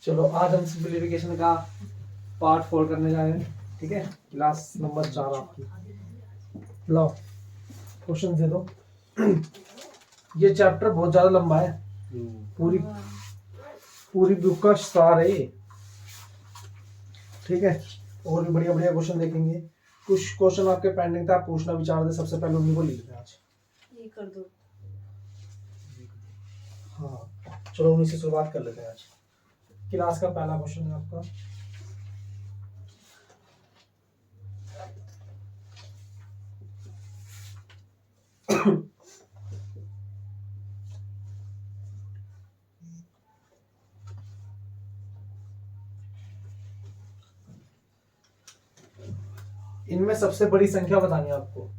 चलो आज हम सिंप्लीफिकेशन का पार्ट 4 करने जा रहे हैं। ठीक है, क्लास नंबर 4 आपकी। लो क्वेश्चन दे दो। ये चैप्टर बहुत ज्यादा लंबा है, पूरी बुक का सार है ये। ठीक है, और भी बढ़िया बढ़िया क्वेश्चन देखेंगे। कुछ क्वेश्चन आपके पेंडिंग था, आप पूछना विचार दे, सबसे पहले उन्हीं को लिख लेते हैं आज। ये कर दो। हाँ चलो उन्हीं से शुरुआत कर लेते हैं आज। क्लास का पहला क्वेश्चन है आपका, इनमें सबसे बड़ी संख्या बतानी है आपको।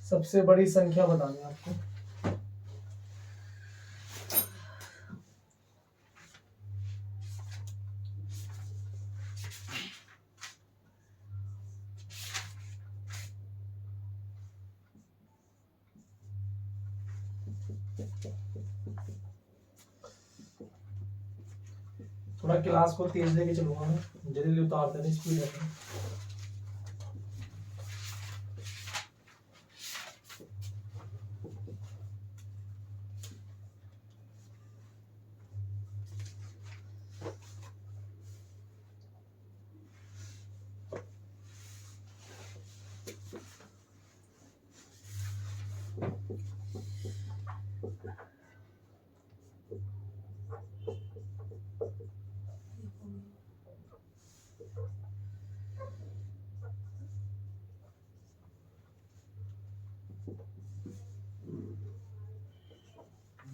सबसे बड़ी संख्या बतानी है आपको। थोड़ा क्लास को तेज लेके चलूंगा मैं, जल्दी उतारते नहीं, स्पीड रखें।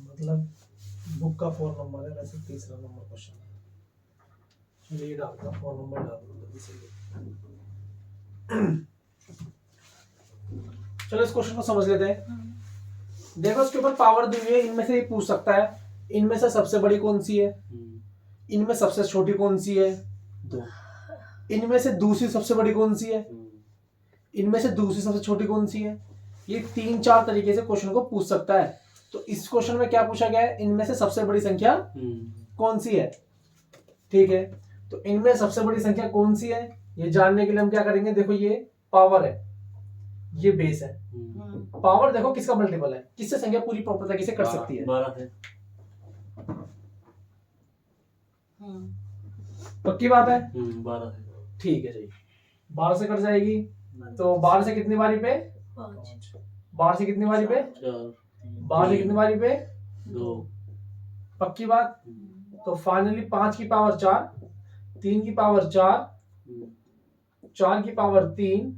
मतलब बुक का 4 नंबर है, वैसे तीसरा नंबर क्वेश्चन है। चलिए डालता 4 नंबर डाल दो इसीलिए। चलो इस क्वेश्चन को समझ लेते हैं। देखो इसके ऊपर पावर दी हुई है, इनमें से ये पूछ सकता है इनमें से सबसे बड़ी कौन सी है, इनमें सबसे छोटी कौन सी है, दो। इनमें से दूसरी सबसे बड़ी कौन सी है, इनमें से दूसरी सबसे छोटी कौन सी है। ये 3-4 तरीके से क्वेश्चन को पूछ सकता है। तो इस क्वेश्चन में क्या पूछा गया है, इनमें से सबसे बड़ी संख्या कौन सी है। ठीक है, तो इनमें सबसे बड़ी संख्या कौन सी है ये जानने के लिए हम क्या करेंगे। देखो ये पावर है, ये बेस है। पावर देखो किसका मल्टीपल है, किससे संख्या पूरी प्रॉपर तरीके से कर सकती है। 12 है। पक्की बात है। 12 है। ठीक है जी, 12 से कट जाएगी तो 12 से कितनी बारी पे, 12 से कितनी बारी पे, 12 से कितनी बारी पे, 2। पक्की बात। तो फाइनली 5 की पावर 4, 3 की पावर 4, 4 की पावर 3,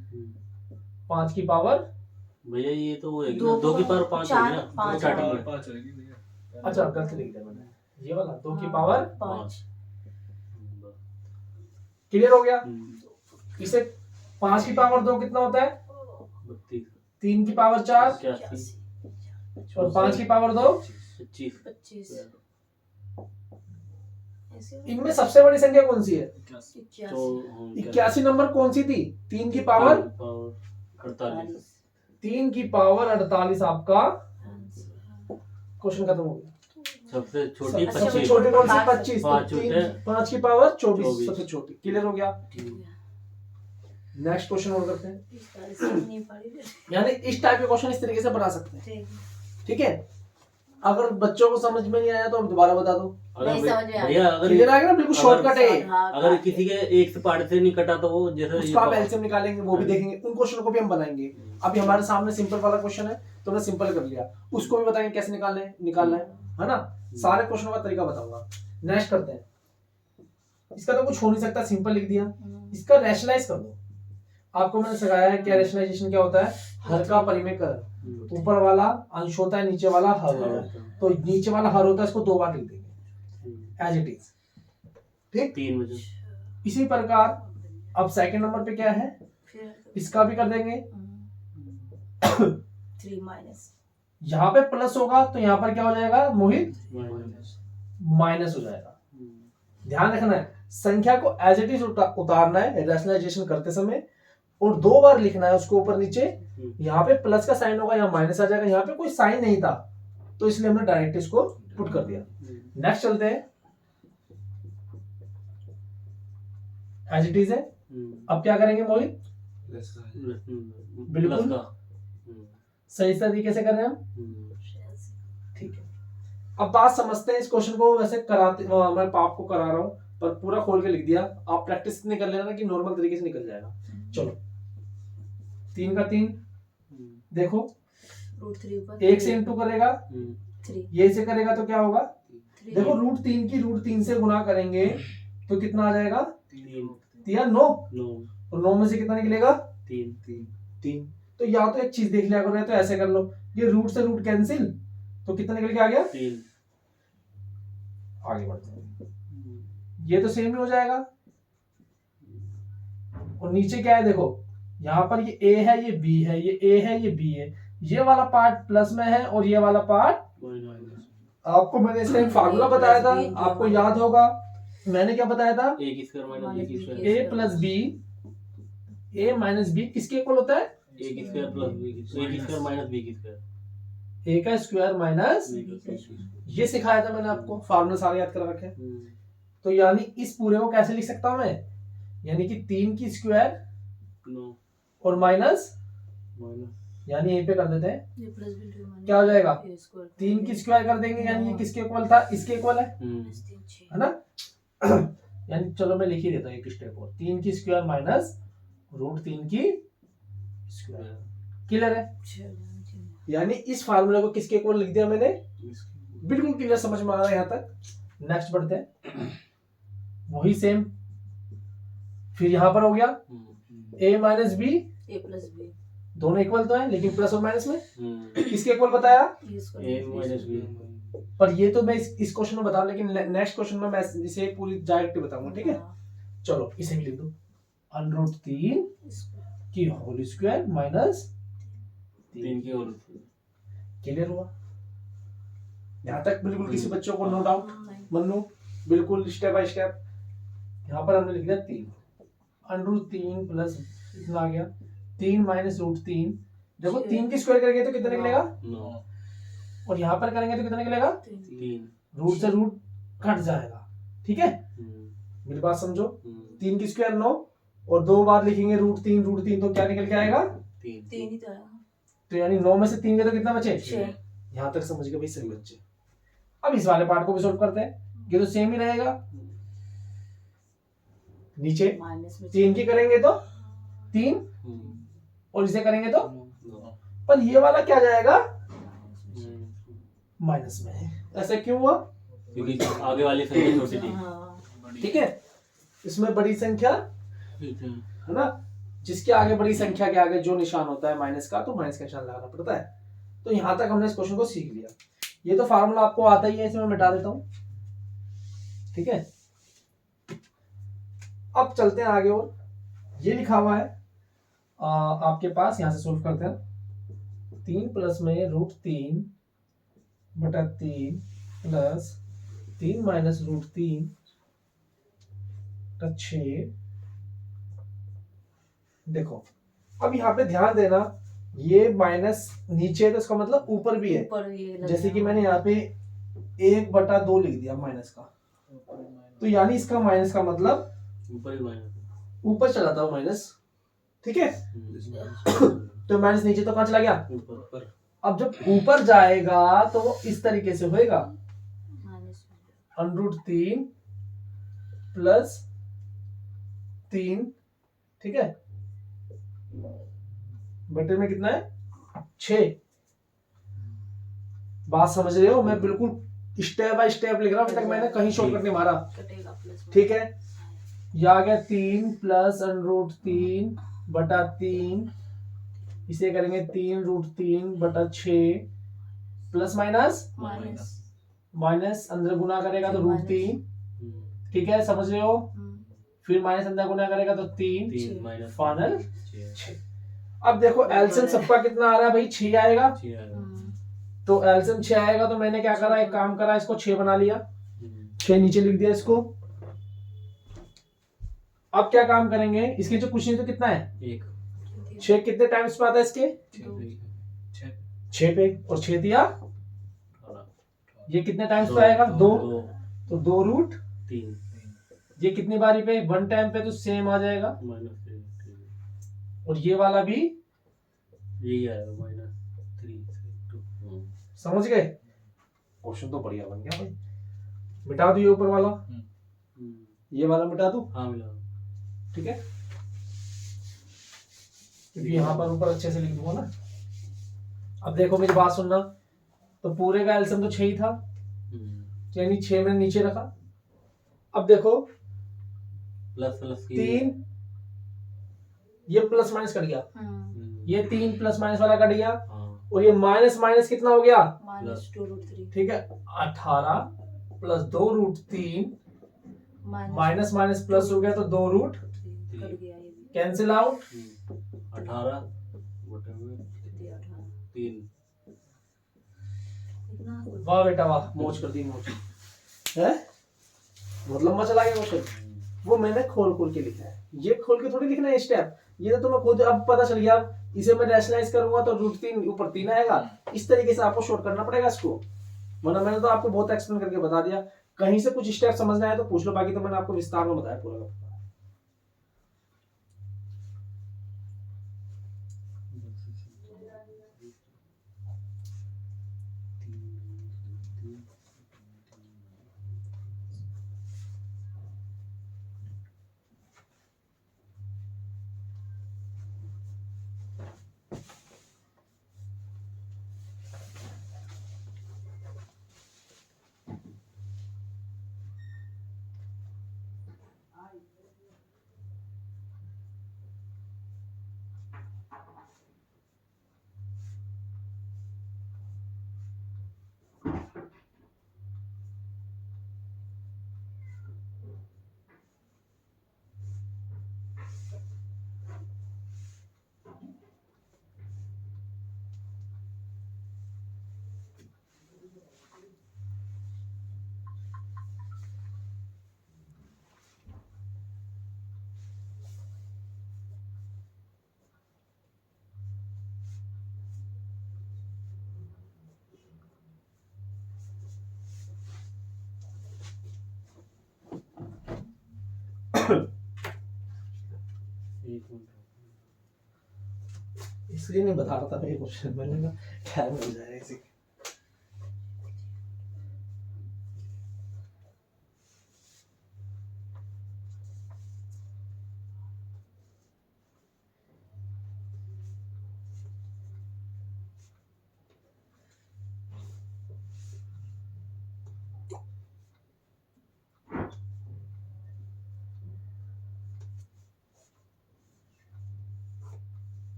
5 की पावर, भैया ये तो वो है कि 2 की पावर 5 हो गया। 5 अच्छा गलत लिख दिया मैंने, ये वाला 2 की पावर 5। क्लियर हो गया। इसे 5 की पावर 2 कितना होता है, 32। 3 की पावर 4 और 5 की पावर 2 25। इनमें सबसे बड़ी संख्या कौन सी है, 81। 81 नंबर कौन सी थी, 3 की पावर 48। 3 की पावर 48 आपका क्वेश्चन खत्म हो गया। सबसे छोटी सबसे 25। छोटी कौन सी, 25। पाँच छोटे। 5 की पावर 24 सबसे छोटी। क्लियर हो गया। नेक्स्ट क्वेश्चन और करते हैं। यानी इस टाइप के क्वेश्चन इस तरीके से बना सकते हैं। ठीक है, अगर बच्चों को समझ में नहीं आया तो अब दोबारा बता दो। भैया अगर क्लियर आ गया ना, बिल्कुल शॉर्टकट है। अगर किसी के एक से पार्ट से नहीं कटा तो वो जैसे उसका आप एलसीएम निकालेंगे, वो भी देखेंगे, उन क्वेश्चन को भी हम बनाएंगे। अभी हमारे सामने सिंपल वाला क्वेश्चन है तो हमने सिंपल कर लिया, उसको भी बताएंगे कैसे निकालना है ना। सारे क्वेश्चनों का तरीका बताऊंगा। नेक्स्ट करते हैं। इसका तो कुछ हो नहीं सकता, सिंपल लिख दिया। इसका रैशनलाइज कर दो। आपको मैंने सिखाया है क्या रैशनलाइजेशन क्या होता है, हर का परिमेयकरण। ऊपर वाला अंश होता है, नीचे वाला हर होता है। तो नीचे वाला हर होता है, इसको 2 बार लिख देंगे एज इट इज। ठीक, 3 बजे। इसी प्रकार अब सेकंड नंबर पे क्या है, इसका भी कर देंगे। 3 माइनस, यहाँ पे प्लस होगा तो यहाँ पर क्या हो जाएगा मोहित, माइनस हो जाएगा। ध्यान रखना है, संख्या को एज इट इज उतारना है रैशनलाइजेशन करते समय, और 2 बार लिखना है उसको ऊपर नीचे। यहाँ पे प्लस का साइन होगा, यहाँ माइनस आ जाएगा, यहाँ पे कोई साइन नहीं था तो इसलिए हमने डायरेक्ट इसको पुट कर दिया। नेक्स्ट चलते हैं, एज इट इज है। अब क्या करेंगे मोहित? बिल्कुल सही तरीके से कर रहे हैं हम, ठीक है। अब बात समझते हैं इस क्वेश्चन को, वैसे कराते मैं आपको करा रहा हूँ पर पूरा खोल के लिख दिया, आप प्रैक्टिस नहीं कर लेना कि नॉर्मल तरीके से निकल जाएगा। चलो 3 का 3, देखो √3 ऊपर 1 से इंटू करेगा, 3 ये से करेगा तो क्या होगा? 3 देखो √3 की √3 से गुना करेंगे तो कितना आ जाएगा? 9, और 9 में से कितना निकलेगा? 3। तो या तो एक चीज देख लिया करो, तो ऐसे कर लो, ये रूट से रूट कैंसिल, तो कितना निकल के आ गया? 3। आगे बढ़ते हैं, ये तो सेम ही हो जाएगा। और नीचे क्या है देखो, यहाँ पर ये a है, ये b है, ये a है, ये b है, ये वाला पार्ट प्लस में है और ये वाला पार्ट। आपको मैंने इसका एक फार्मूला बताया था, आपको याद होगा मैंने क्या बताया था? a plus b, a minus b किसके इक्वल होता है? a का स्क्वायर माइनस, ये सिखाया था मैंने आपको, फार्मूला सारे याद कर रखे हैं। तो यानी इस पूरे को कैसे लिख सकता हूं मैं? यानी कि 3 की स्क्वायर और माइनस, यानी यहीं पे कर देते हैं, ये प्लस बिल्कुल माइनस क्या हो जाएगा? a स्क्वायर 3 की स्क्वायर कर देंगे, यानी ये किसके इक्वल था? इसके इक्वल है ना? यानी चलो मैं लिख ही देता हूँ एक स्टेप और, 3 की स्क्वायर माइनस √3 की स्क्वायर। क्लियर है? यानी इस फार्मूले को किसके इक्वल लिख दिया मैंने? बिल्कुल क्लियर, समझ में आ रहा है यहाँ तक। नेक्स्ट बढ़ते हैं, वही सेम, फिर यहाँ पर हो गया a minus b, a plus b दोनों इक्वल तो है लेकिन प्लस और माइनस में किसके इक्वल बताया? a स्क्वायर पर ये तो मैं इस क्वेश्चन में बता रहा हूं, लेकिन नेक्स्ट क्वेश्चन में मैं इसे पूरी डायरेक्ट बताऊंगा, ठीक है? चलो इसे भी लिख दो, √3 की होल स्क्वायर माइनस 3 की होल। क्लियर हुआ यहाँ तक? बिल्कुल किसी बच्चों को नो डाउट? मन्नू बिल्कुल स्टेप बाय स्टेप। यहाँ पर हमने लिख दिया 3, √3 प्लस इतना आ गया 3 माइनस √3। देखो 3 की स्क्वायर करेंगे तो कितना निकलेगा? 9, और यहाँ पर करेंगे तो कितना निकलेगा? 3। रूट से रूट कट जाएगा, ठीक है? मेरी बात समझो, 3 की स्क्वायर 9 और 2 बार लिखेंगे √3 तो क्या निकल के आएगा? 3 ही तो आया। तो यानी 9 में से 3 गए तो कितना बचे? 6। यहाँ तक समझ गए भाई सभी बच्चे। अब इस वाले पार्ट को भी सॉल्व करते हैं, ये तो सेम ही रहेगा। नीचे 3 की करेंगे तो 3 और इसे करेंगे तो, पर ये वाला क्या जाएगा? माइनस में है। ऐसा क्यों हुआ? क्योंकि आगे वाली संख्या छोटी थी, ठीक है? इसमें बड़ी संख्या है ना, जिसके आगे बड़ी संख्या के आगे जो निशान होता है माइनस का, तो माइनस का निशान लगाना पड़ता है। तो यहां तक हमने इस क्वेश्चन को सीख लिया। ये तो फार्मूला आपको आता ही है, इसे मैं मिटा देता हूं, ठीक है? अब चलते हैं आगे, और ये लिखा हुआ है आपके पास, यहां से सोल्व करते हैं। 3 प्लस में √3 बटा 3 प्लस 3 माइनस √3 का 6। देखो अब यहाँ पे ध्यान देना, ये माइनस नीचे है तो इसका मतलब ऊपर भी है, जैसे कि मैंने यहाँ पे 1/2 लिख दिया माइनस का, तो यानी इसका माइनस का मतलब ऊपर चला था माइनस, ठीक है? तो माइनस नीचे तो कहाँ चला गया? ऊपर। अब जब ऊपर जाएगा तो वो इस तरीके से होएगा, √3 प्लस 3, ठीक है, बटे में कितना है? 6। बात समझ रहे हो? मैं बिल्कुल स्टेप बाय स्टेप लिख रहा हूं, अभी तक मैंने कहीं शॉर्टकट नहीं मारा, ठीक है? यह आ गया 3 प्लस √3 बटा 3, इसे करेंगे 3 बटा 6 प्लस माइनस माइनस अंदर गुना करेगा तो √3, ठीक है? समझ रहे हो? फिर माइनस अंदर गुना करेगा तो 3 फाइनल 6। अब देखो एलसीएम सबका कितना आ रहा है भाई? 6 आएगा। तो एलसीएम 6 आएगा, तो मैंने क्या करा, एक काम करा, इसको 6 बना लिया, 6 नीचे लिख दिया इसको, अब क्या काम करेंगे, इसके जो क्वेश्चन तो कितना है, एक 6 कितने टाइम्स पे आता है इसके, 6 पे, और 6 दिया, ये कितने टाइम्स पे आएगा, 2, तो 2 रूट 3 ये कितनी बारी पे, 1 टाइम पे, तो सेम आ जाएगा। और ये वाला भी यही आएगा -3 समझ गए, क्वेश्चन तो बढ़िया बन गया भाई। मिटा दो ये ऊपर वाला, ये वाला मिटा दो, हाँ मिला। ठीक है, क्योंकि यहाँ पर ऊपर अच्छे से लिख दूंगा ना। अब देखो मेरी बात सुनना, तो पूरे का एलसीएम तो 6 ही था, यानी 6 मैंने नीचे रखा। अब देखो प्लस 3, ये प्लस माइनस कट गया, ये 3 प्लस माइनस वाला कट गया, और ये माइनस माइनस कितना हो गया, -2√3 ठीक है, 18 प्लस 2√3 माइनस माइनस प्लस हो गया, तो 2√, कट गया ये भी। कैंसिल आउट, 18 बटे में 3। इतना वाह बेटा वाह, मौज कर दी मौज है, बहुत लंबा चला गया क्वेश्चन। वो मैंने खोल खोल के लिखा है, ये खोल के थोड़ी लिखना है स्टेप, ये तो तुम्हें खुद अब पता चल गया। इसे मैं रैशनलाइज करूंगा तो √3 ऊपर 3 आएगा, इस तरीके से आपको शॉर्ट करना पड़ेगा इसको, वरना मैंने तो आपको बहुत एक्सप्लेन करके बता दिया। कहीं से कुछ स्टेप समझना है तो पूछ लो, बाकी तो मैंने आपको विस्तार में बताया पूरा। इसलिए नहीं बता रहा था मैं क्वेश्चन, मैंने कहा टाइम हो जाएगा इसी।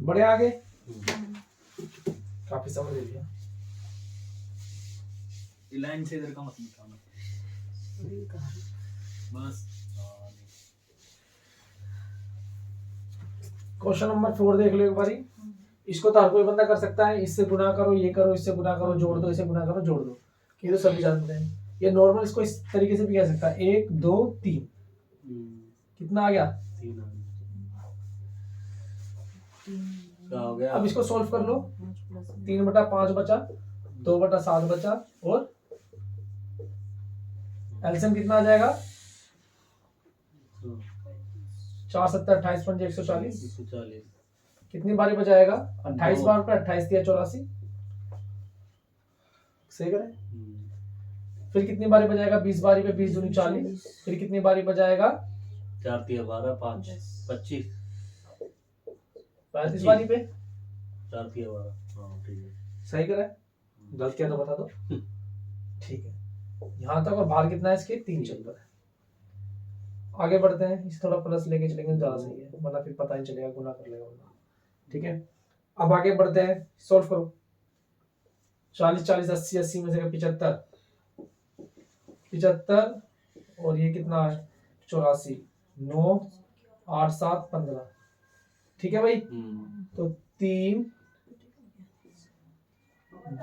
बड़े आगे काफी समझ लिया। लाइन से इधर का मत निकालना बस। क्वेश्चन नंबर 4 देख लो एक बारी, इसको तो हर कोई बंदा कर सकता है, इससे गुना करो, ये करो, इससे गुना करो, जोड़ दो, इससे गुना करो, जोड़ दो, ये तो सभी जानते हैं। ये नॉर्मल इसको इस तरीके से भी कह सकता है, 1 2 3 कितना आ गया, 3 क्या हो गया। अब इसको सॉल्व कर लो, 3/5 बचा, 2/7 बचा, और एलसीएम कितना आ जाएगा, 4 7 28 5 140, 140 कितनी बारी बचाएगा, 28 बार पे 28 दिया 84, सही करें। फिर कितनी बारी बजाएगा, 20 बारी पे 20 दूनी 40, फिर कितनी बारी बजाएगा, 4 3 12 5 25 35 बारी पे, 4 3 12। हाँ ठीक है, सही करें, गलत किया तो बता दो, ठीक है। यहाँ तक, और बाहर कितना है इसके, 3 चल रहा है। आगे बढ़ते हैं, इस थोड़ा प्लस लेके चलेंगे ज्यादा सही है, वरना फिर पता नहीं चलेगा, गुना कर लेगा वरना, ठीक है। अब आगे बढ़ते हैं, सॉल्व करो, 40 40 80 80 में से 75 75, और ये कितना है 84, 9 8 7 15। ठीक है भाई, तो 3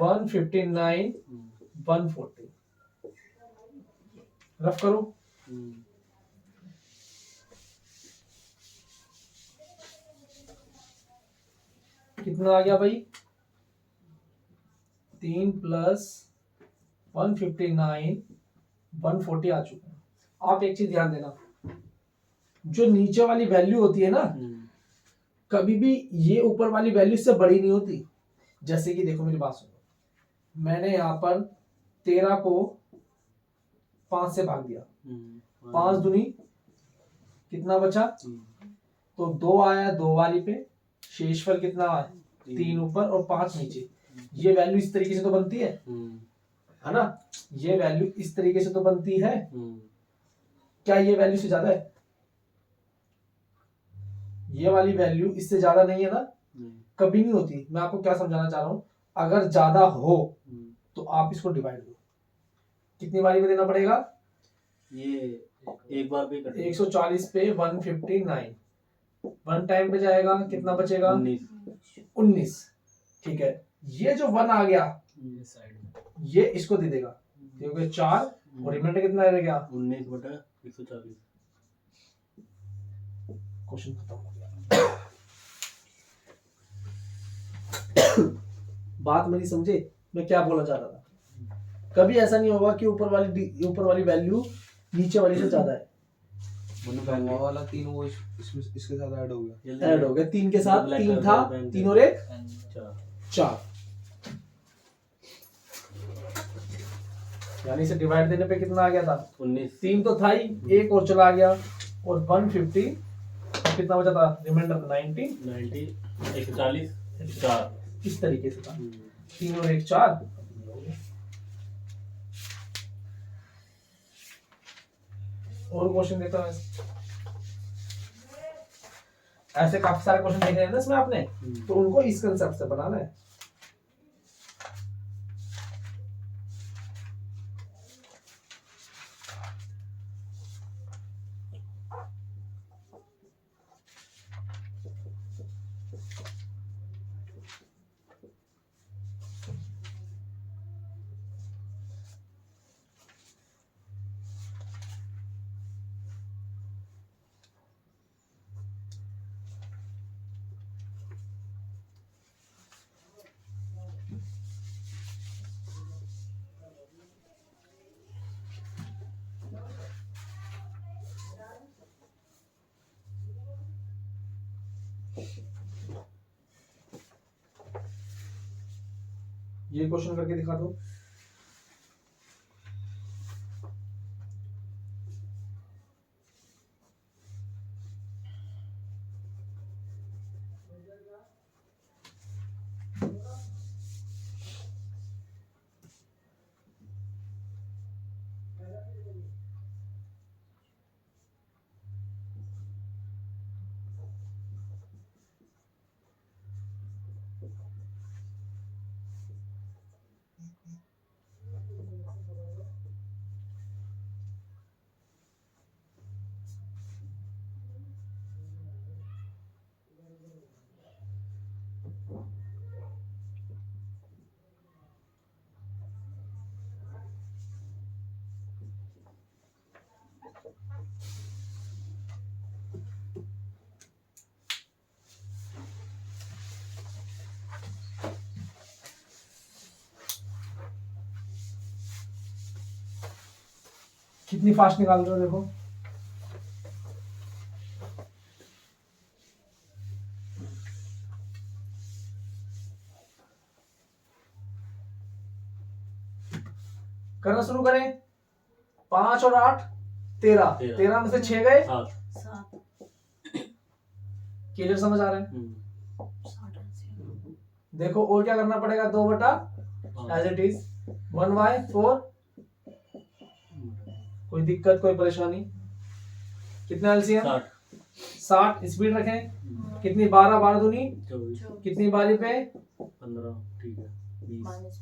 159 140 रफ करो। कितना आ गया भाई? 3 प्लस 159 140 आ चुका है। आप एक चीज ध्यान देना, जो नीचे वाली वैल्यू होती है ना, कभी भी ये ऊपर वाली वैल्यू से बड़ी नहीं होती। जैसे कि देखो मेरी बात सुनो, मैंने यहाँ पर 13 को 5 से भाग दिया, 5 दूनी कितना बचा? तो 2 आया 2 वाली पे, शेषफल कितना आया? 3 ऊपर और 5 नीचे। ये वैल्यू इस तरीके से तो बनती है ना? ये वैल्यू इस तरीके से तो बनती है। क्या ये वैल्यू से ज्यादा है? ये वाली वैल्यू इससे ज्यादा नहीं है ना? कभी नहीं होती। मैं आपको क्या समझाना चाह रहा हूं, अगर ज्यादा हो तो आप इसको डिवाइड करो। कितनी बारी में देना पड़ेगा? ये एक बार पे 140 पे 159, 1 टाइम पे जाएगा, कितना बचेगा? 19। ठीक है, ये जो 1 आ गया ये साइड में ये इसको दे देगा, क्योंकि 4 और रिमाइंडर कितना रह गया? 19/140। क्वेश्चन खत्म हो गया। बात मेरी समझे मैं क्या बोलना चाह रहा था? कभी ऐसा नहीं होगा कि ऊपर वाली वैल्यू नीचे वाली से ज्यादा है। वो वाला 3 वो इसमें इसके साथ ऐड हो गया। ऐड हो गया 3 के साथ, 3 था, 3 और 1 4, यानी से डिवाइड देने पे कितना आ गया था? 19। 3 तो था ही, 1 और चला गया और 150 कितना बचा था? रिमाइंडर 90 140 4। इस तरीके से था। 3 और 1 4। और क्वेश्चन देता हूं। ऐसे काफी सारे क्वेश्चन देखे हैं ना इसमें आपने, तो उनको इस कंसेप्ट से बनाना है। ये क्वेश्चन करके दिखा दो। कितनी फास्ट निकाल रहे हो देखो। करना शुरू करें। 5 और 8 13, 13 में से 6 गए। 7 क्लियर समझ आ रहा है? 60 देखो और क्या करना पड़ेगा? 2 बटा एज इट इज 1/4। कोई दिक्कत कोई परेशानी? कितना एलसीएम? 60 स्पीड रखें। कितनी? 12 12 दूनी 24 कितनी बारी पे? 15। ठीक है 20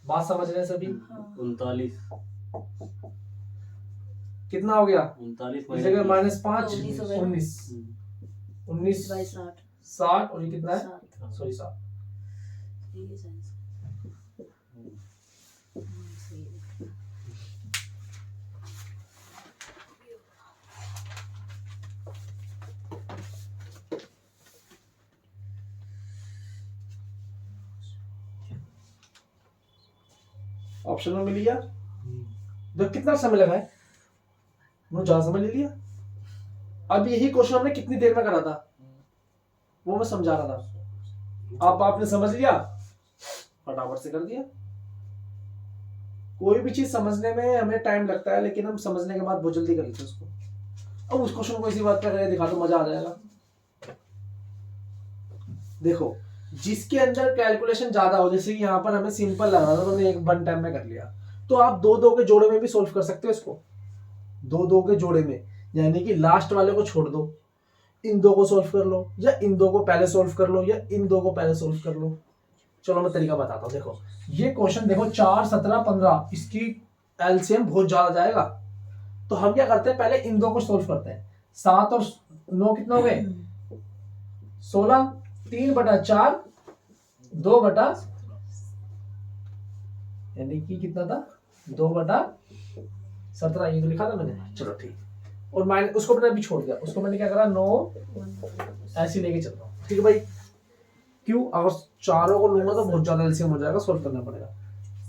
बात समझ रहे हैं सभी? 39 कितना हो गया? 39 इस जगह -5 19 हो गया। 19 19 बाई 60 60 और ये कितना है? 7 सॉरी 7। ये साइंस सही है। ऑप्शन में मिल गया। देख कितना समय लगा है, मुझे ज्यादा समय ले लिया। अब यही क्वेश्चन हमने कितनी देर में करा था वो मैं समझा रहा था। अब आपने समझ लिया, फटाफट से कर दिया। कोई भी चीज समझने में हमें टाइम लगता है, लेकिन हम समझने के बाद बहुत जल्दी कर लेते हैं उसको। अब उस क्वेश्चन को इसी बात पर करके दिखा दो, मजा आ जाएगा। देखो, जिसके अंदर कैलकुलेशन ज्यादा हो, जैसे कि यहाँ पर हमें सिंपल लग रहा था तो हमने एक 1 टाइम में कर लिया, तो आप 2-2 के जोड़े में भी सोल्व कर सकते हो इसको। 2-2 के जोड़े में, यानी कि लास्ट वाले को छोड़ दो, इन 2 को सोल्व कर लो, या इन 2 को पहले सोल्व कर लो, या इन 2 को पहले सोल्व कर लो। चलो मैं तरीका बताता हूँ। देखो ये क्वेश्चन देखो 4, 17, 15, इसकी एलसीएम बहुत ज्यादा जाएगा, तो हम क्या करते हैं, पहले इन 2 को सोल्व करते हैं। 7 और 9 कितना हो गए? 16, 3/4, 2/, यानी कि कितना था? 2/17, ये तो लिखा था मैंने। चलो ठीक, और मैंने उसको मैंने अभी छोड़ दिया, उसको मैंने क्या करा, 9 ऐसे लेके चल रहा हूँ। ठीक है भाई, क्यों? अगर चारों को लूंगा तो बहुत ज्यादा एलसीएम हो जाएगा, सोल्व करना पड़ेगा।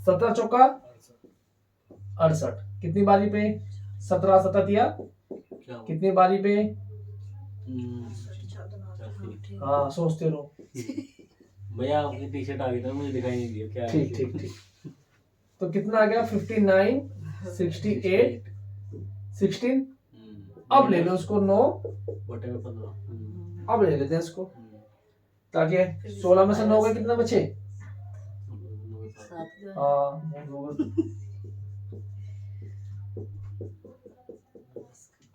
17 चौका 68, कितनी बारी पे? 17 17 दिया, क्या हुआ? कितनी बारी पे? ठीक। हाँ सोचते रहो। भैया आपकी टी शर्ट आ गई था, मुझे दिखाई नहीं दिया क्या है। ठीक ठीक ठीक। तो कितना आ गया? 59, 68, 16। अब ले लो उसको 9, बटे में 15। अब ले लेते हैं इसको, ताकि 16 में से 9 गए, कितना बचे? 7 जो है हाँ,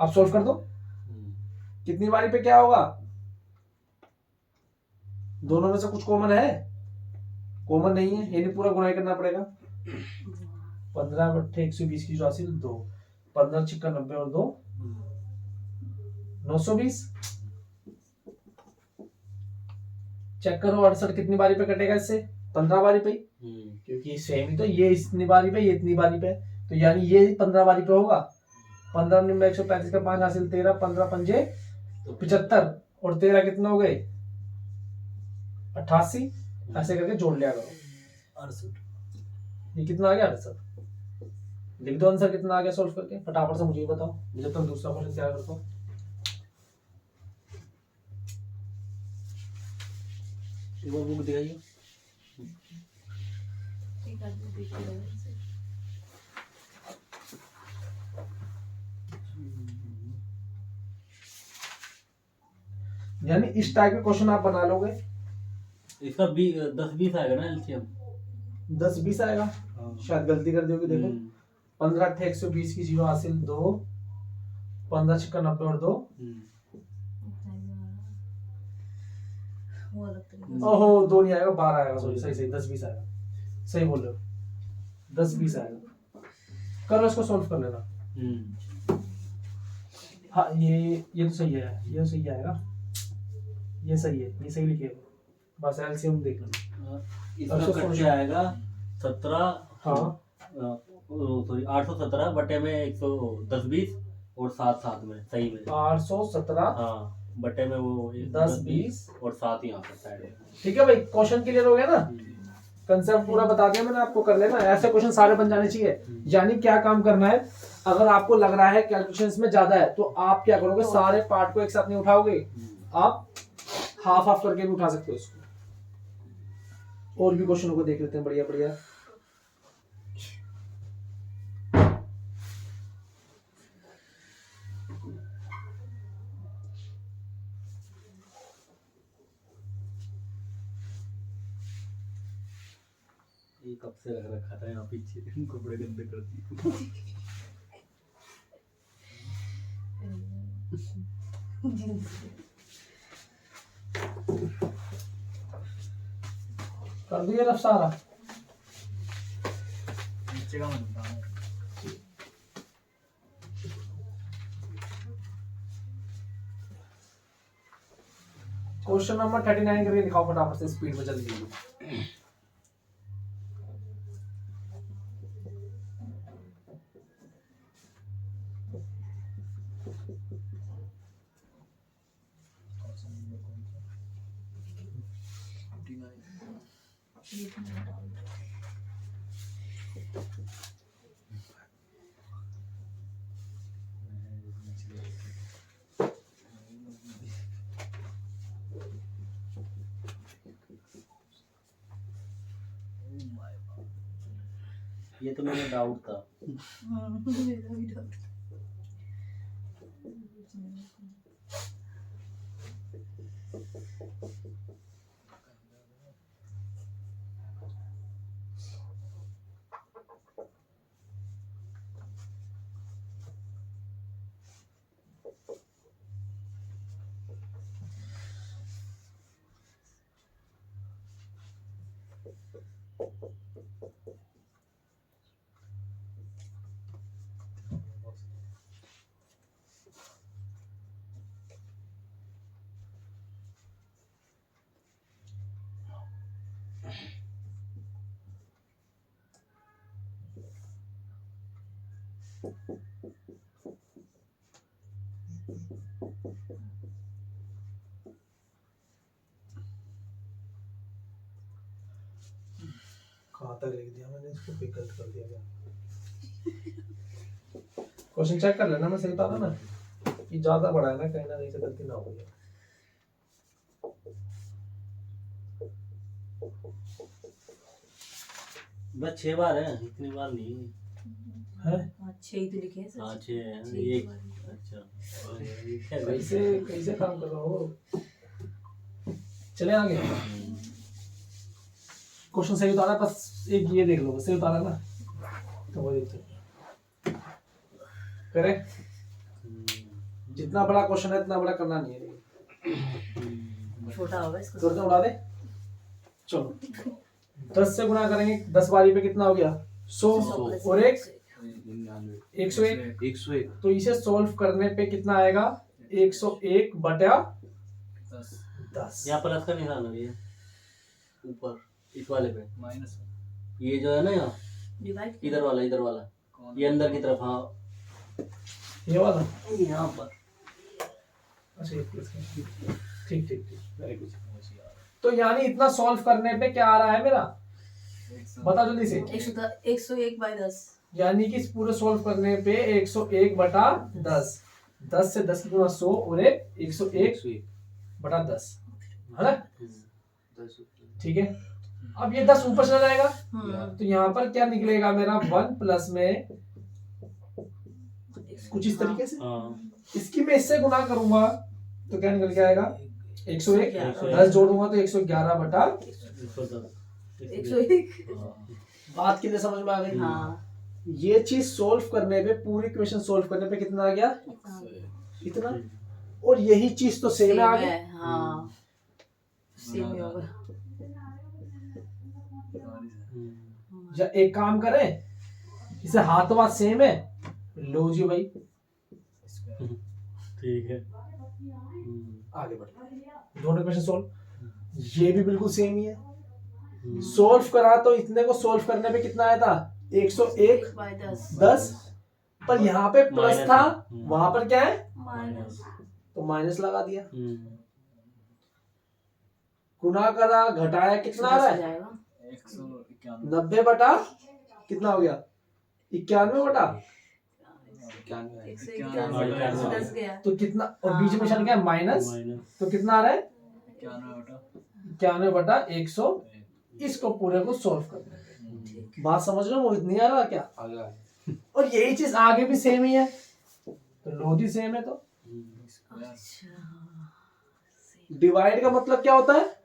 अब सोल्व कर दो। कितनी बारी पे क्या होगा? दोनों में से कुछ कॉमन है? कॉमन नहीं है, यानी पूरा गुणा ही करना पड़ेगा। 15/120 की जो हासिल 2, 15 छिक्का 90 और 2 920। चेक करो 68 कितनी बारी पे कटेगा इससे? 15 बारी पे, क्योंकि सेम ही तो, ये इतनी बारी पे, ये इतनी बारी पे, तो यानी ये 15 बारी पे होगा। 15 में 135 का 5 हासिल 13, 15 पंजे 75 और 13 कितना हो गए? 88। ऐसे करके जोड़ लिया करो। 68। ये कितना आ गया? 68। लिख दो आंसर कितना आ गया सोल्व करके, फटाफट से मुझे बताओ, जब तक दूसरा क्वेश्चन तैयार करता हूँ। एक बार बुक दिखाइए। ठीक है, देख रहे हैं। यानी इस टाइप के क्वेश्चन आप बना लोगे। इसका 10-20 आएगा ना एलसीएम? 10-20 आएगा, शायद गलती कर दी होगी। देखो 15 × 120 की 0 हासिल 2, 15 छिक्का 90 और 2। वो अलग तरीके ओहो 2 नहीं आएगा, 12 आएगा। सॉरी, सही सही 10-20 आएगा, सही बोल रहे हो, 10-20 आएगा। करो इसको सोल्व कर लेना। हाँ ये तो सही है, ये तो सही आएगा, ये सही है, ये सही लिखिएगा, बस एलसीएम देख लेना। इसका अच्छा, खर्चा आएगा 17। हाँ सॉरी 817 बटे में 110-20 और 7 में सही में 817 हाँ बटे में वो 10-20 और 7 यहाँ पर साइड में। ठीक है भाई, क्वेश्चन क्लियर हो गया ना? कंसेप्ट पूरा बता दिया मैंने आपको, कर लेना। ऐसे क्वेश्चन सारे बन जाने चाहिए। यानी क्या काम करना है, अगर आपको लग रहा है कैलकुलेशंस में ज्यादा है, तो आप क्या करोगे, सारे पार्ट को एक साथ नहीं उठाओगे, आप हाफ हाफ करके भी उठा सकते हो इसको। और भी क्वेश्चनों को देख लेते हैं, बढ़िया बढ़िया। ये कब से रख रखा था यहाँ पीछे, कपड़े गंदे करती कर दिया रफ सारा। नीचे का मैं बताऊं। क्वेश्चन नंबर 39 करके दिखाओ फटाफट से, स्पीड में जल्दी। एक मिनट डाल दो। ये तो मेरा डाउट था। मेरा भी डाउट। कहाँ तक लिख दिया मैंने इसको, फिर गलत कर दिया क्या? क्वेश्चन चेक कर लेना, मैं सही बता रहा ना, कि ज्यादा बड़ा है ना, कहीं ना कहीं से गलती ना हो जाए। बस 6 बार है, इतनी बार नहीं है हाँ 6 ही तो लिखे हैं सर। हाँ 6 है। 6 एक बार लिखे। अच्छा और ये क्या है? कैसे कैसे काम कर रहा हो। चले आगे, क्वेश्चन सही उतारा, बस एक ये देख लो, सही उतारा ना तो वो देखते करे। जितना बड़ा क्वेश्चन है इतना बड़ा करना नहीं है, छोटा होगा इसको। तुरंत उड़ा दे। चलो 10 से गुना करेंगे, 10 बारी पे कितना हो गया? 100 और एक 101। 101 तो इसे सॉल्व करने पे कितना आएगा? 101 बटा 10। यहाँ प्लस का निशान है ये ऊपर इस वाले पे, माइनस ये जो है ना यहाँ डिवाइड इधर वाला कौन ये अंदर की तरफ। हाँ ये वाला, यहाँ पर अच्छा ये प्लस का। ठीक ठीक ठीक, वेरी गुड। तो यानी इतना सॉल्व करने पे क्या आ रहा है मेरा? बता जल्दी से। 101 बाय 10। यानी कि इस पूरे सॉल्व करने पे 101 बटा 10, 10 से 10 गुना 100 और एक 101 बटा 10, है ना? ठीक है, अब ये 10 ऊपर चला जाएगा तो यहाँ पर क्या निकलेगा मेरा? 1 प्लस में कुछ इस तरीके से, हाँ इसकी मैं इससे गुना करूंगा तो क्या निकल के आएगा? 101, 101। 10 जोड़ूंगा तो 111 बटा। 101। बात के लिए समझ में आ गई? हाँ ये चीज सोल्व करने पे, पूरी इक्वेशन सोल्व करने पे कितना आ गया? इतना। और यही चीज तो सेम है आगे। हाँ सेम ही होगा। या एक काम करें, इसे हाथ वाथ सेम है, लो जी भाई ठीक है। आगे बढ़, दोनों इक्वेशन सोल्व। ये भी बिल्कुल सेम ही है, सोल्व करा तो इतने को सोल्व करने पे कितना आया था? 101 बाय 10, पर यहाँ पे प्लस माइनस था, है। वहां पर क्या है? माइनस। तो माइनस लगा दिया। गुना करा, घटाया, कितना आ रहा है? 90 बटा कितना हो गया? 91 बटा। 110 गया। तो कितना, और बीच में निशान क्या है? माइनस। तो कितना आ रहा है? 91 बटा 100। इसको पूरे को सोल्व करना है। बात समझ रहे हो? मोहित नहीं आ रहा क्या? और यही चीज आगे भी सेम ही है, तो लोधी सेम है। तो डिवाइड का मतलब क्या होता है?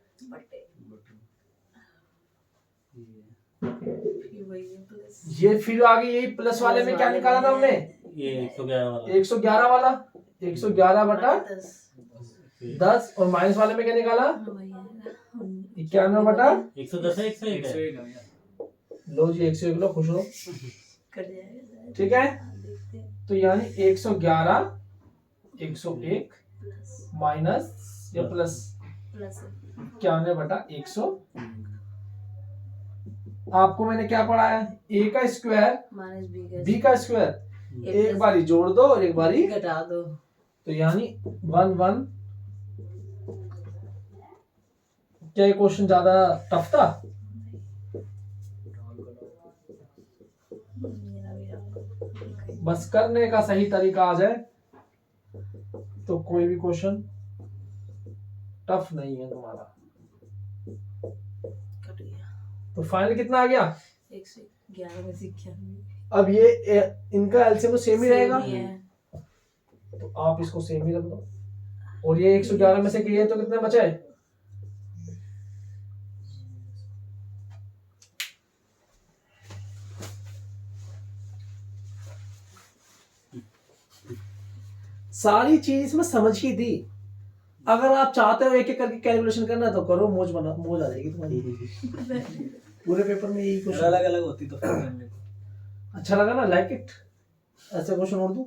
ये फिर आगे यही प्लस वाले में क्या निकाला था हमने? ये 111 वाला 111 वाला, 111 बटा 10, और माइनस वाले में क्या निकाला? 91 बटा 110 है 101 है। लो जी 101 लो, खुश हो। कट जाएगा। ठीक है, तो यानी 111 101 माइनस या प्लस प्लस 91/100। आपको मैंने क्या पढ़ा है, a का स्क्वायर माइनस b का स्क्वायर, एक बारी जोड़ दो और एक बारी घटा दो। तो यानी 1 1। क्या ये क्वेश्चन ज्यादा टफ था? बस करने का सही तरीका आ जाए तो कोई भी क्वेश्चन टफ नहीं है तुम्हारा। कट गया। तो फाइनल कितना आ गया? 111 में से 91। अब ये इनका एलसीएम तो सेम ही रहेगा, सेम ही है। तो आप इसको सेम ही रख दो। और ये 111 में से किए तो कितने बचे? सारी चीज इसमें समझ ही दी। अगर आप चाहते हो एक एक करके कैलकुलेशन करना तो करो, मौज आ जाएगी तुम्हारी। पूरे पेपर में यही क्वेश्चन अलग अलग होती तो फिर करने को। अच्छा लगा ना? Like it? ऐसे क्वेश्चन और दूं?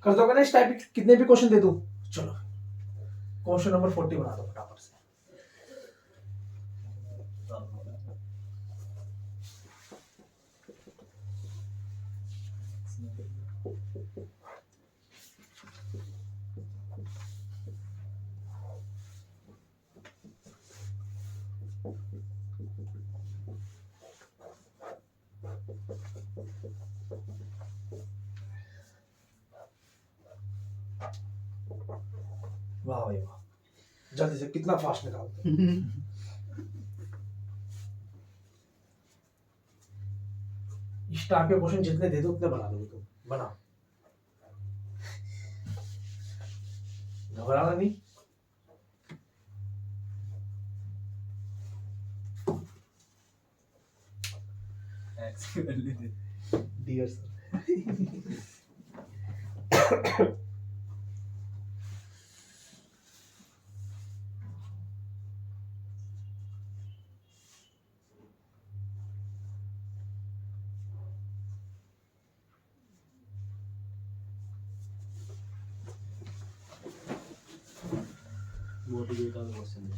कर दोगे ना इस टाइप के कितने भी क्वेश्चन दे दूं? चलो क्वेश्चन नंबर 40 बना दो फटाफट से। वाह भाई वाह, जल्दी से कितना फास्ट निकालते हो। इस टाइप के क्वेश्चन जितने दे दो उतने बना दोगे तुम। बनाओ, घबराना नहीं। एक्स की वैल्यू दे। डियर सर मोटिवेट का क्वेश्चन है।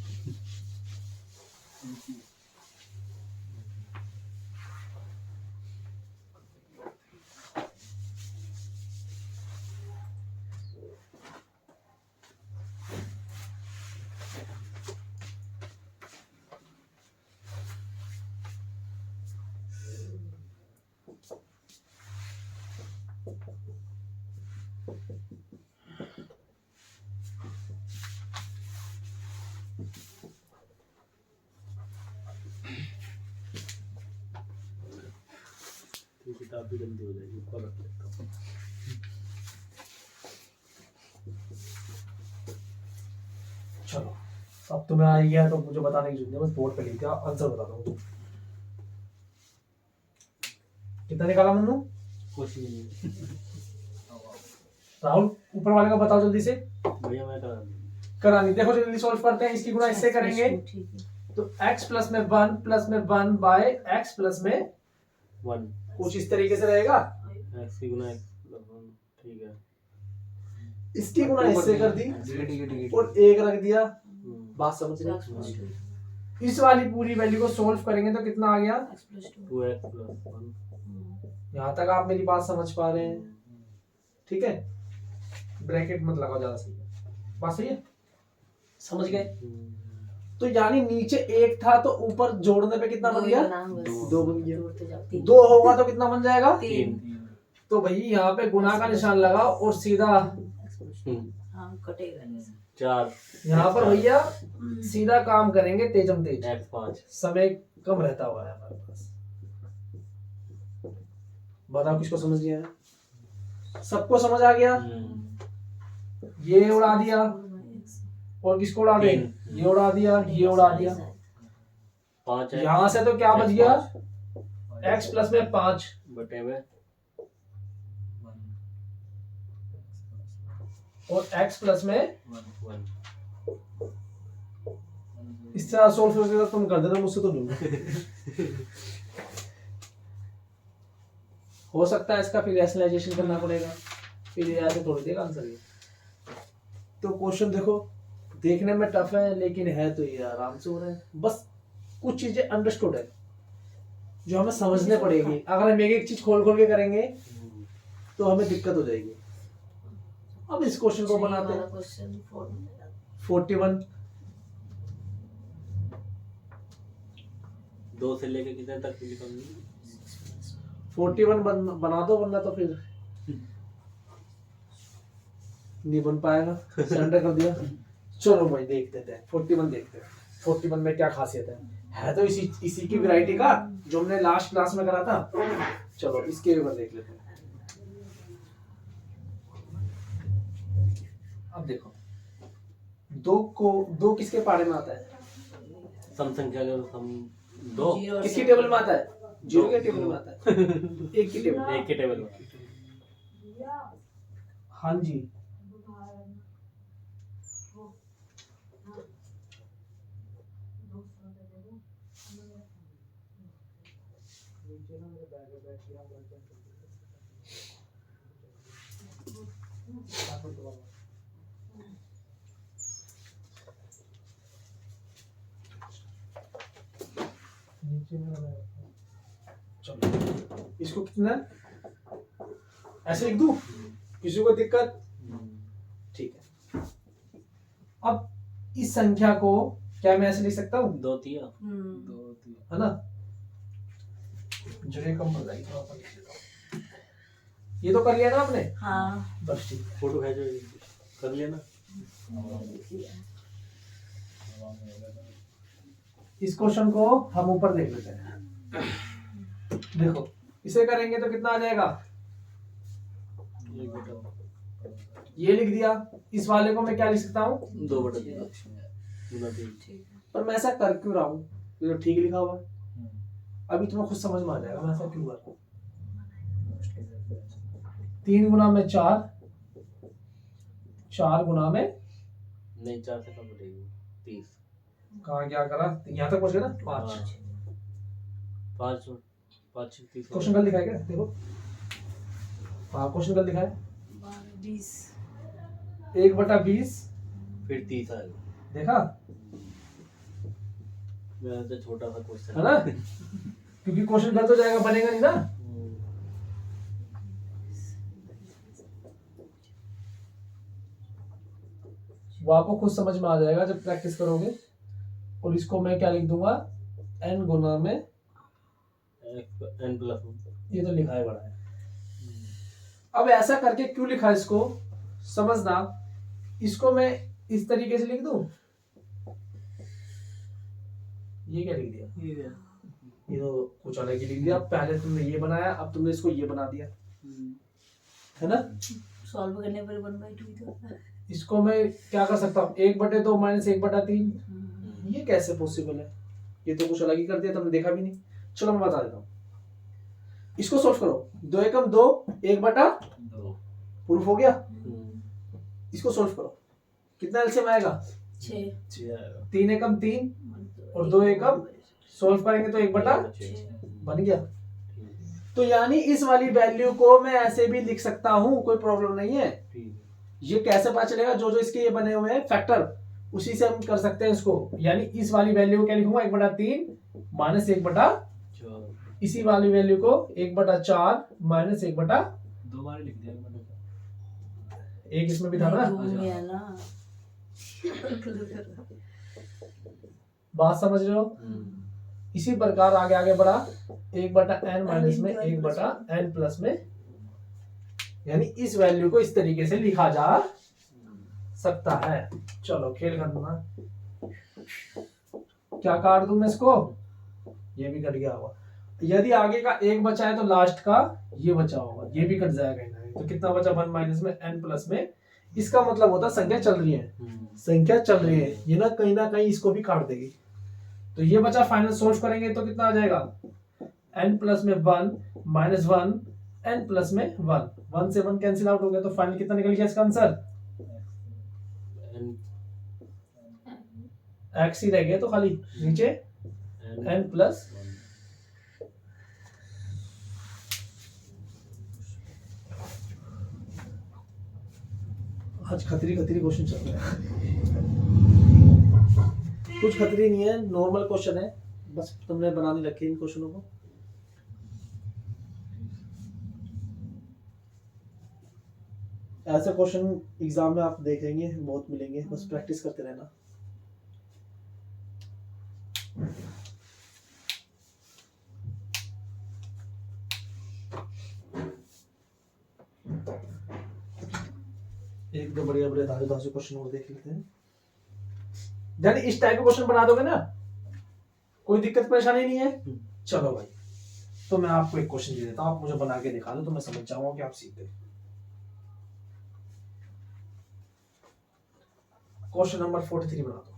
किताब भी गंदी हो जाएगी, ऊपर रख लेता हूँ। चलो अब तुम्हें आ गया तो मुझे बताने की जरूरत नहीं, बस बोर्ड पे लिख दिया, आंसर बता दो। कितना निकाला मन्नू? कुछ नहीं राहुल ऊपर वाले का बताओ जल्दी से। भैया, मैं करा दूँ। करानी देखो, जल्दी सॉल्व करते हैं। इसकी गुणा इससे करेंगे ठीक है। तो x प्लस में 1 प्लस में 1 बाय x प्लस में 1 कुछ इस तरीके से रहेगा। x की गुना x प्लस 1, ठीक है। इसकी गुणा इससे कर दी ठीक है। और एक रख दिया। बात समझ रहे x हो? प्लस 2 इस वाली पूरी वैल्यू को सॉल्व करेंगे तो कितना आ गया? x plus 2 2x plus 1। यहाँ तक आप मेरी बात समझ पा रहे हैं? ठीक है, ब्रैकेट मत लगाओ, ज्यादा सही है। बात सही है, समझ गए? तो यानी नीचे एक था तो ऊपर जोड़ने पे कितना बन गया? 2 बन गया। जोड़ते जाओ। 3 2 होगा तो कितना बन जाएगा? 3 तो भाई यहाँ पे गुना का निशान लगाओ और सीधा हाँ कटेगा नहीं। 4 यहाँ पर भैया सीधा काम करेंगे तेजम तेज। x 5। समय कम रहता हुआ है हमारे पास। बताओ किसको समझ गया है? सबको समझ आ गया? ये उड़ा दिया, और किसको उड़ा दे? तीन। ये उड़ा दिया, ये उड़ा दिया। 5 है यहाँ से तो क्या बच गया? और x प्लस में 5 बटे में 1 और x प्लस में 1। इस तरह सोल्व करके तुम कर देना, मुझसे तो नहीं हो सकता है। इसका फिर रैशनलाइजेशन करना पड़ेगा, फिर ये ऐसे थोड़ी देगा आंसर ये। तो क्वेश्चन देखो, देखने में टफ है लेकिन है तो ये आराम से हो रहा है। बस कुछ चीजें अंडरस्टूड है जो हमें समझने पड़ेगी। अगर हम एक एक चीज खोल खोल के करेंगे तो हमें दिक्कत हो जाएगी। अब इस क्वेश्चन को बनाते हैं। क्वेश्चन 41 2 से लेके कितने तक लिखोगे? 41 बना दो, वरना तो फिर नहीं बन पाएगा। सरेंडर कर दिया। चलो भाई देख देते हैं 41 देखते हैं 41 में क्या खासियत है तो इसी की वैरायटी का जो हमने लास्ट क्लास में करा था। चलो इसके ऊपर देख लेते हैं। अब देखो, दो किसके पारे में आता है? सम संख्या का सम 2 किसकी टेबल में आता है? 0 के टेबल में आता है। एक की टेबल। एक के टेबल में। हाँ जी, चलो इसको कितना ऐसे लिख दूं? किसी को दिक्कत? ठीक है। अब इस संख्या को क्या मैं ऐसे लिख सकता हूँ? 2 दिया 2 3 है ना? जगह कम पड़ जाएगी, थोड़ा सा लिख देता हूँ। ये तो कर लिया ना आपने? हाँ बस ठीक है। फोटो भेजो कर लिया ना। इस क्वेश्चन को हम ऊपर देख लेते हैं। देखो इसे करेंगे तो कितना आ जाएगा? ये लिख दिया। इस वाले को मैं क्या लिख सकता हूँ? 2 बटे 3 पर मैं ऐसा कर क्यों रहा हूँ? ये तो ठीक लिखा हुआ है। अभी तुम्हें खुद समझ में आ जाएगा मैं ऐसा क्यों कर रहा हूँ। 3 गुना में 4, 4 गुना में नहीं 4 से कम बटेगी 30। कहाँ क्या करा? यहाँ तक पहुंच गया ना? 5। 5 30 क्वेश्चन कल दिखाया क्या? देखो, हाँ क्वेश्चन कल दिखाया 20 1/20। फिर 30 आएगा। देखा मेरा तो छोटा सा क्वेश्चन है ना? क्योंकि क्वेश्चन गलत हो जाएगा, बनेगा नहीं ना। वो आपको खुद समझ में आ जाएगा जब प्रैक्टिस करोगे। और इसको मैं क्या लिख दूंगा? n गुना में n प्लस 1। ये तो लिखा है बड़ा है। अब ऐसा करके क्यों लिखा इसको समझना। इसको मैं इस तरीके से लिख दूं। ये क्या लिख दिया? ये तो कुछ अलग ही लिख दिया। पहले तुमने ये बनाया, अब तुमने इसको ये बना दिया, है ना? सॉल्व करने पर 1/2 ही तो होता है। इसको मैं क्या कर सकता हूँ? 1/2 माइनस 1/3। ये कैसे पॉसिबल है? ये तो कुछ अलग ही कर दिया, तुमने देखा भी नहीं। चलो मैं बता देता हूँ। इसको सोल्व करो। 2 एकम 2, 1/2 प्रूफ हो गया। इसको सोल्व करो, कितना एलसीएम आएगा? 6 3 एकम 3 और 2 एकम सोल्व करेंगे तो 1/6 बन गया। तो यानी इस वाली वैल्यू को मैं ऐसे भी लिख सकता हूं, कोई प्रॉब्लम नहीं है। ये कैसे पता चलेगा? जो जो इसके ये बने हुए हैं फैक्टर, उसी से हम कर सकते हैं इसको। यानी इस वाली वैल्यू को क्या लिखूंगा? 1/3 माइनस 1/4। इसी वाली वैल्यू को 1/4 माइनस 1/1। 2 बार लिख दिया मैंने। एक इसमें भी था ना। है ना। बात समझ रहे हो? इसी प्रकार आगे आगे बढ़ा 1/n माइनस में 1/n प्लस में। यानी इस वैल्यू को इस तरीके से लिखा जा सकता है। चलो खेल कर दूंगा। क्या काट दूं मैं इसको? ये भी कट गया होगा। यदि आगे का 1 बचा है तो लास्ट का ये बचा होगा, ये भी कट जाएगा। है। तो कितना बचा 1 माइनस में n प्लस में, इसका मतलब होता है संख्या चल रही है, संख्या चल रही है, ये ना कहीं इसको भी काट देगी। तो ये बचा, फाइनल सोल्व करेंगे तो कितना आ जाएगा, n प्लस में 1 माइनस 1 n प्लस में 1 से 1 कैंसिल आउट हो गया। तो फाइनल कितना निकल गया इसका आंसर, x ही रह गया। तो खाली नीचे n प्लस आज खतरी क्वेश्चन चल रहा है, कुछ खतरी नहीं है, नॉर्मल क्वेश्चन है, बस तुमने बनाने रखे इन क्वेश्चनों को। ऐसे क्वेश्चन एग्जाम में आप देखेंगे, बहुत मिलेंगे, बस प्रैक्टिस करते रहना। एक दो बढ़िया बढ़िया धांसू क्वेश्चन और देख लेते हैं। यानी इस टाइप के क्वेश्चन बना दोगे ना, कोई दिक्कत परेशानी नहीं है। चलो भाई, तो मैं आपको एक क्वेश्चन दे देता हूँ, आप मुझे बना के दिखा दो तो मैं समझ जाऊंगा कि आप सीख गए। क्वेश्चन नंबर 43 बना दो।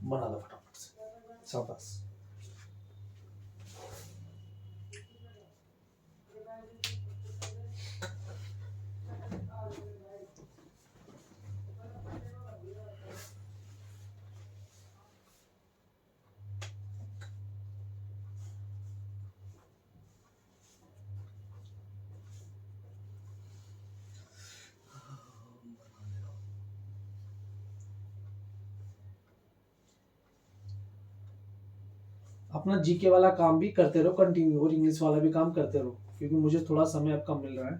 बना दो फटाफट से, शाबाश। अपना जीके वाला काम भी करते रहो कंटिन्यू, और इंग्लिश वाला भी काम करते रहो, क्योंकि मुझे थोड़ा समय अब कम मिल रहा है,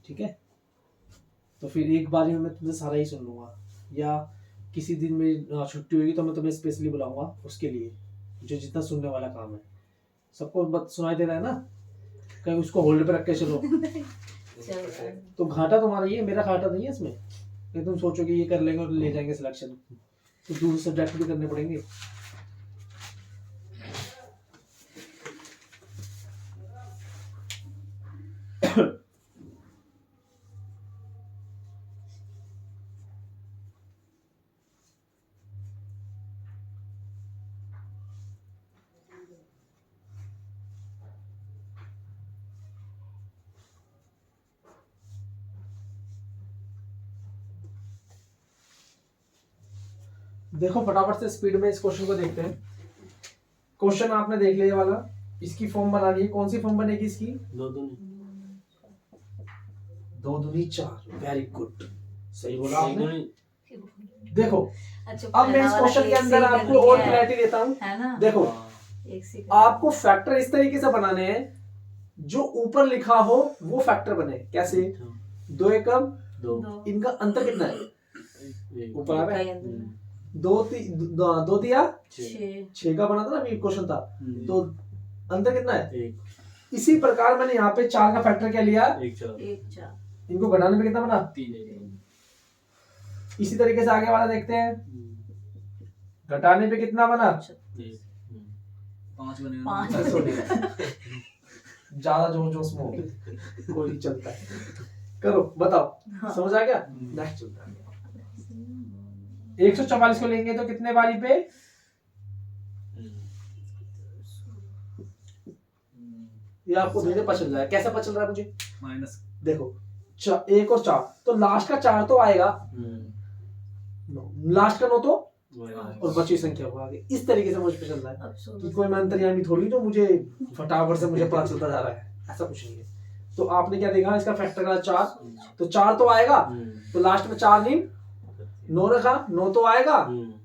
ठीक है। तो फिर एक बार में मैं तुमसे सारा ही सुन लूंगा, या किसी दिन में छुट्टी होगी तो मैं तुम्हें स्पेशली बुलाऊंगा उसके लिए, जो जितना सुनने वाला काम है। सबको सुनाई दे रहा है ना, कहीं उसको होल्ड पे रख के चलो तो घाटा तुम्हारा ही है, मेरा घाटा नहीं है इसमें। कि तुम सोचोगे ये कर लेंगे और ले जाएंगे सिलेक्शन, तो दूसरे सब्जेक्ट भी करने पड़ेंगे। देखो फटाफट से स्पीड में इस क्वेश्चन को देखते हैं। क्वेश्चन आपने देख लिया वाला, इसकी फॉर्म बना ली। कौन सी फॉर्म बनेगी इसकी, 2 दूनी 4। वेरी गुड, सही बोला आपने। दूनी। देखो अच्छा, अब मैं इस क्वेश्चन के अंदर आपको और क्लैरिटी देता हूँ। है ना, देखो एक सेकंड, आपको फैक्टर इस तरीके से बनाने हैं, जो ऊपर लिखा हो वो फैक्टर बने। कैसे, 2 एकम 2 इनका अंतर कितना है, ऊपर आ रहा है, 2 दिया 6 का बना था ना, अभी क्वेश्चन था, तो अंतर कितना है 1। इसी प्रकार मैंने यहाँ पे 4 का फैक्टर क्या लिया, 1 4। 1 इनको घटाने पे कितना बना 3 इसी तरीके से आगे वाला देखते हैं, घटाने पे कितना बना 5 बनेगा। 5 ज्यादा जोश जोश में हो कोई चलता है, करो बताओ, समझ आ गया। नेक्स्ट चलता है, 144 को लेंगे तो कितने बारी पे, ये आपको धीरे पता चल रहा है। कैसा पता चल रहा है मुझे, माइनस देखो 1 और 4, तो लास्ट का 4 तो आएगा, लास्ट का 9 तो, और बची संख्या को आगे। इस तरीके से मुझे पता चल रहा है कि कोई मैं अंतर्यामी थोड़ी जो मुझे फटाफट से मुझे पता चलता जा रहा है, ऐसा कुछ नहीं है। तो आपने क्या देखा, इसका फैक्टर का 4, तो 4 तो आएगा, तो लास्ट में 4 नीम 9 रखा, 9 तो आएगा,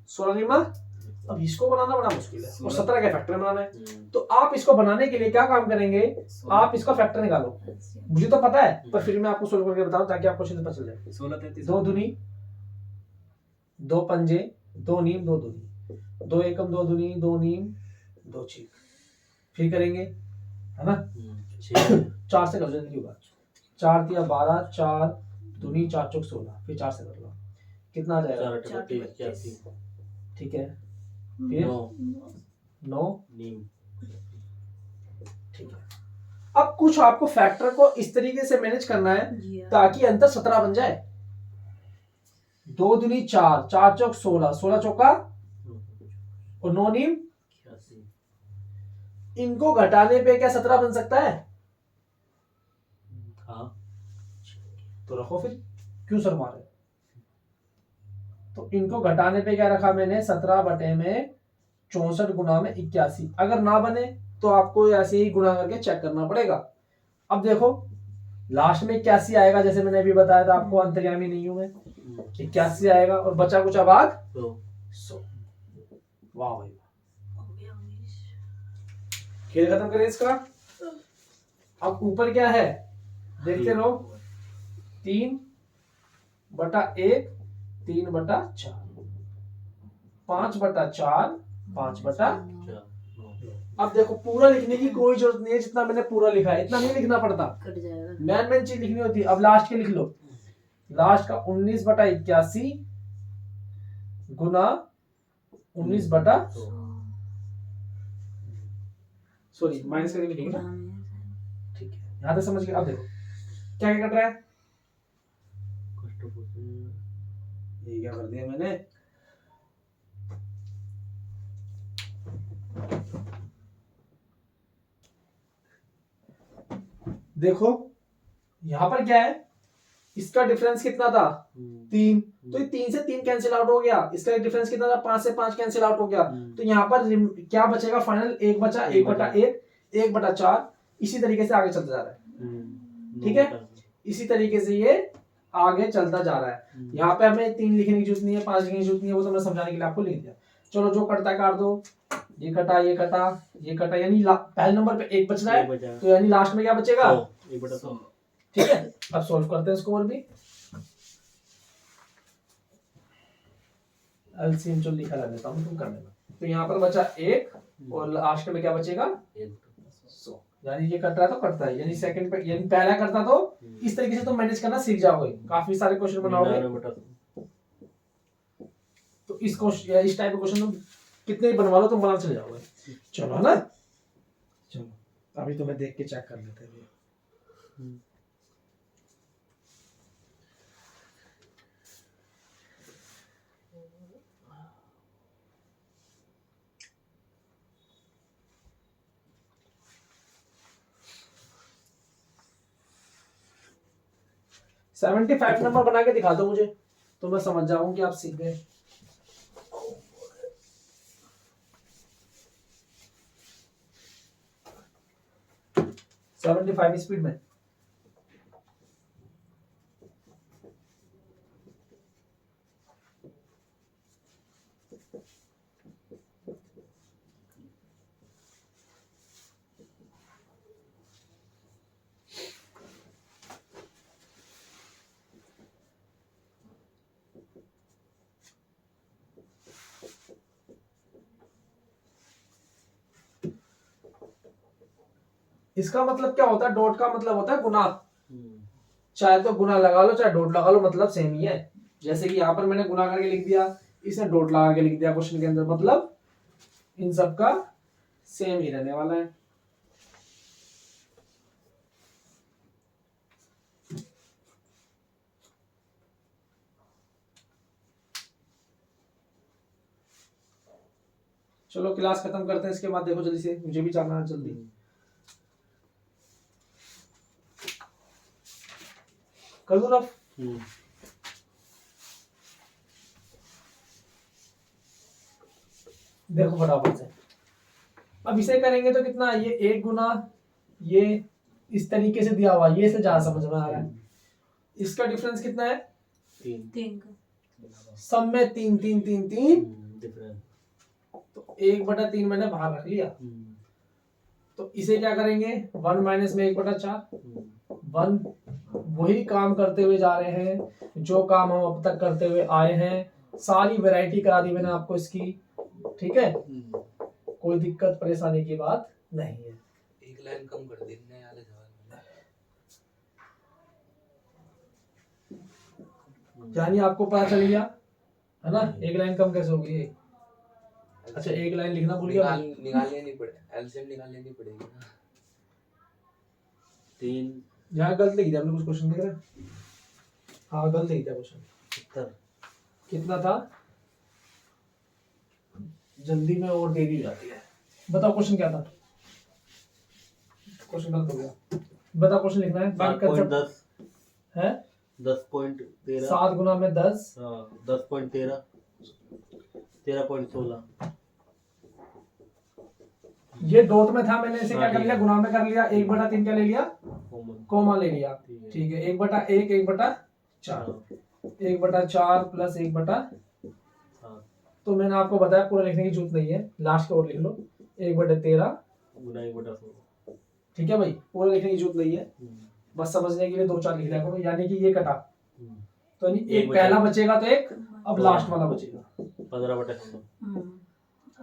16 नीमा। अब इसको बनाना बड़ा मुश्किल है, और 17 का फैक्टर बनाना है। तो आप इसको बनाने के लिए क्या काम करेंगे, आप इसका फैक्टर निकालो। मुझे तो पता है, पर फिर मैं आपको सोल्व करके बताऊं ताकि आपको अच्छे से पता चल जाए। 16 33 2 दूनी 2 पंजे दो नीम दो दूनी, दो एकम दो दूनी, दो नीम दो चीक। फिर करेंगे, है ना? 4 से कर लो, जल्दी होगा। 4 तिया 12, 4 दूनी 4 चौक 16, फिर 4 से कर लो, कितना आ जाएगा? 4 ठीक है, फिर 9, नीम। ठीक है। अब कुछ आपको फैक्टर को इस तरीके से मैनेज करना है जी हाँ। ताकि अंतर 17 बन जाए। 2 दूनी 4, 4 चौक 16, 16 चौका और 9 नीम, 81। इनको घटाने पे क्या 17 बन सकता है? हाँ। तो रखो फिर, क्यों सर मारे? तो इनको घटाने पे क्या रखा मैंने? 17 बटे में 64 गुना में 81। अगर ना बने तो आपको ऐसे ही गुना करके चेक करना पड़ेगा। अब देखो लास्ट में 81 आएगा, जैसे मैंने अभी बताया था आपको, अंतर्यामी नहीं हूं मैं। 81 आएगा और बचा कुछ भाग 100। वाह भाई, हो गया उमेश। खेल खत्म करें इसका। अब ऊपर क्या है देखते रहो, 3 बटा 1, 3 बटा 4, 5 बटा 4, 5 बटा। अब देखो पूरा लिखने की कोई जरूरत नहीं है, जितना मैंने पूरा लिखा है इतना नहीं लिखना पड़ता, कट जाएगा। मेन चीज लिखनी होती है। अब लास्ट के लिख लो, लास्ट का 19 बटा 81 गुना 19 बटा, सॉरी माइनस करके लिखेंगे ना, ठीक है, यहां तक समझ गए। अब देखो क्या क्या कट रहा है, ये क्या कर दिया मैंने, देखो यहां पर क्या है, इसका डिफरेंस कितना था? 3, तो ये 3 से 3 कैंसिल आउट हो गया। इसका डिफरेंस कितना था? 5 से 5 कैंसिल आउट हो गया। तो यहाँ पर क्या बचेगा फाइनल? 1 बचा, 1 बटा 1, 1 बटा 4। इसी तरीके से आगे चलता जा रहा है, ठीक है, इसी तरीके से ये आगे चलता जा रहा है। यहाँ पे हमें 3 लिखने की जरूरत नहीं है, 5 लिखने की जरूरत नहीं है, वो तो मैं समझाने के लिए आपको लिख दिया। चलो जो कटता है काट दो, ये कटा, ये कटा, ये कटा, यानी पहले नंबर पे 1 बच रहा है, तो यानी लास्ट में क्या बचेगा? 1/100। ठीक है, अब सॉल्व करते हैं इसको और भी। एलसीएम जो लिखा रह देता हूं, तुम कर लेना। तो यहाँ पर बचा 1 और लास्ट में क्या बचेगा? 100। यानी ये कट रहा है तो कटता है, यानी सेकंड पे, यानी पहला करता तो इस तरीके से तुम मैनेज करना सीख जाओगे, काफी सारे क्वेश्चन बनाओगे। तो इस क्वेश्चन या इस टाइप के क्वेश्चन तुम कितने ही बनवा लो तुम बना चले जाओगे। चलो, है ना? चलो अभी तुम्हें देख के चेक कर लेते हैं। 75 नंबर बना के दिखा दो मुझे, तो मैं समझ जाऊं कि आप सीख गए। सेवेंटी 75 स्पीड में। इसका मतलब क्या होता है? डॉट का मतलब होता है गुना। चाहे तो गुना लगा लो चाहे डॉट लगा लो, मतलब सेम ही है। जैसे कि यहाँ पर मैंने गुना करके लिख दिया, इसने डॉट लगा के लिख दिया क्वेश्चन के अंदर, मतलब इन सब का सेम ही रहने वाला है। चलो क्लास खत्म करते हैं, इसके बाद देखो जल्दी से, मुझे भी जाना है जल्दी। कर दो रफ। देखो फटाफट से, अब इसे करेंगे तो कितना, ये 1 गुना ये इस तरीके से दिया हुआ, ये से ज्यादा समझ में आ रहा है। इसका डिफरेंस कितना है? 3 का सब में 3 3 3 3 डिफरेंस, तो 1/3 मैंने बाहर रख लिया। तो इसे क्या करेंगे? 1 माइनस में 1/4। 1 वही काम करते हुए जा रहे हैं जो काम हम अब तक करते हुए आए हैं, सारी वैरायटी करा दी मैंने आपको इसकी, ठीक है, कोई दिक्कत परेशानी की बात नहीं है। एक लाइन कम कर दी नए वाले सवाल में। यानी आपको पता चल गया है ना, एक लाइन कम कैसे होगी। अच्छा एक लाइन लिखना भूल गया। निकाल लेनी पड़े, एलसीएम निकाल लेनी पड़ेगी ना। 3 यहाँ गलत लिख दिया हमने, कुछ क्वेश्चन देख रहे हैं। हाँ गलत लिख दिया क्वेश्चन। 70 कितना था, जल्दी में और देरी हो जाती है। बताओ क्वेश्चन क्या था, क्वेश्चन गलत हो गया। बताओ क्वेश्चन लिखना है, बाकी कंसेप्ट 7.10 है 10.13 7 गुना में 10, हाँ 10.13 13.16 ये डॉट में था, मैंने इसे क्या हाँ, कर ठीक लिया, है। गुना में कर लिया। 1/3 क्या ले लिया, कॉमन कॉमा ले लिया, ठीक है। ठीक है। 1/1 1/4 1/4 प्लस 1/, हाँ तो मैंने आपको बताया पूरा लिखने की जरूरत नहीं है, लास्ट का और लिख लो 1/13, गुना 1/16 ठीक है भाई, पूरा लिखने की जरूरत नहीं है, बस समझने के लिए 2-4 लिख लिया करो। यानी कि ये कटा तो यानी एक पहला बचेगा तो एक अब लास्ट वाला बचेगा, 15/16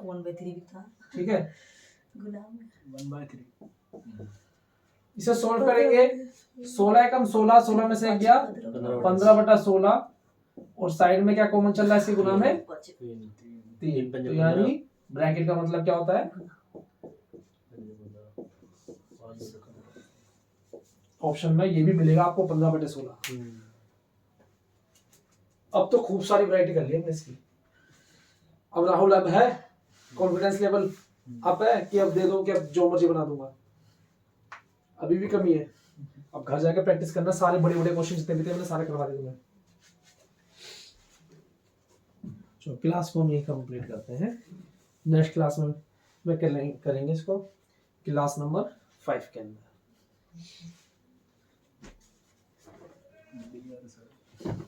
1/3 भी था ठीक है। गुना में 1/3 इसे सोल्व करेंगे, 16 एकम 16, 16 में से एक गया 15/16, और साइड में क्या कॉमन चल रहा है इसके गुना में 3, तो यानी ब्रैकेट का मतलब क्या होता है, ऑप्शन में ये भी मिलेगा आपको 15/16। अब तो खूब सारी वैरायटी कर ली हमने इसकी। अब राहुल अब है कॉन्फिडेंस लेवल अप है कि अब दे दो कि अब जो मर्जी बना दूंगा, अभी भी कमी है। अब घर जाके प्रैक्टिस करना, सारे बड़े बड़े क्वेश्चन जितने भी थे मैंने सारे करवा दिए तुम्हें। तो क्लास को हम यही कंप्लीट करते हैं, नेक्स्ट क्लास में मैं करेंगे इसको क्लास नंबर 5 के अंदर। सर